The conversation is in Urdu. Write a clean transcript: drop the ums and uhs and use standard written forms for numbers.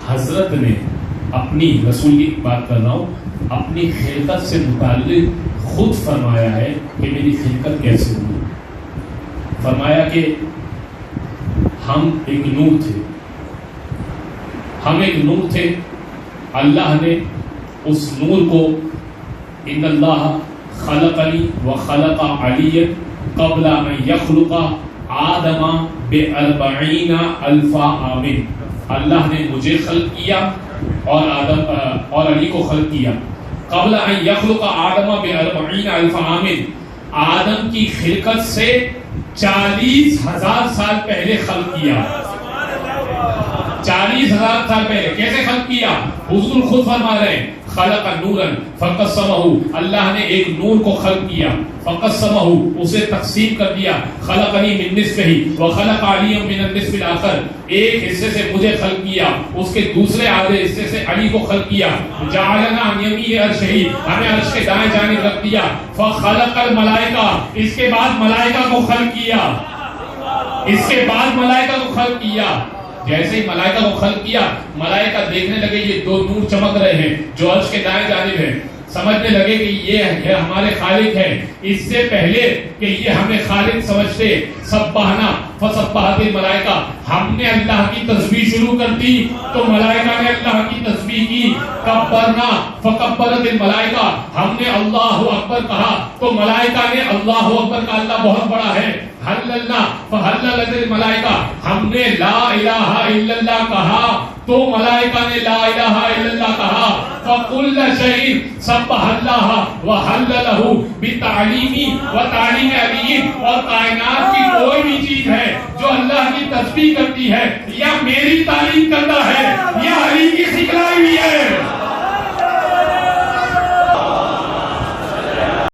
حضرت نے اپنی، رسول کی بات کر رہا ہوں، اپنی خلقت سے متعلق خود فرمایا ہے کہ میری خلقت کیسے ہوئی. فرمایا کہ ہم ایک نور تھے، ہم ایک نور تھے. اللہ نے اس نور کو ان اللہ خلقنی وخلق علی قبل ان یخلق آدم ب40 الف عام. اللہ نے مجھے خلق کیا اور آدم اور علی کو خلق کیا. قبل ان یخلق آدم ب40 الف عام، آدم کی خلقت سے 40,000 سال پہلے خلق کیا. 40,000 سال پہلے کیسے خلق کیا؟ حضور خود فرما رہے ہیں خلق نورا فقسمہ، اللہ نے ایک نور کو خلق کیا، فقسمہ اسے تقسیم کر دیا. خلقنی من نصفہ وخلق علی من النصف الاخر، ایک حصے سے مجھے خلق کیا، اس کے دوسرے آدھے حصے سے علی کو خلق کیا. جعلنا عن یمین عرشہ، ہمیں عرش کے دائیں جانب رکھ دیا. فخلق الملائکہ، اس کے بعد ملائکہ کو خلق کیا، اس کے بعد ملائکہ کو خلق کیا. جیسے ہی ملائکہ کو خلق کیا، ملائکہ دیکھنے لگے یہ دو نور چمک رہے ہیں جو عرش کے دائیں جانب ہیں، سمجھنے لگے کہ یہ ہمارے خالق ہیں. اس سے پہلے کہ یہ ہمیں خالق سمجھتے، سبحنا فسبحت الملائکہ، ہم نے اللہ کی تسبیح شروع کر دی تو ملائکہ نے اللہ کی تسبیح کی. کبرنا فکبرت الملائکہ، ہم نے اللہ اکبر کہا تو ملائکہ نے اللہ اکبر کہا، اللہ بہت بڑا ہے. حللنا فحللت الملائکہ، ہم نے لا الہ الا اللہ کہا تو ملائکہ نے لا الہ الا اللہ کہا. فکل شیء سبح اللہ وحللہ بتعلیم وتعلیم علی، اور کائنات کی کوئی بھی چیز ہے جو اللہ کی تسبیح کرتی ہے یا میری تعلیم کرتا ہے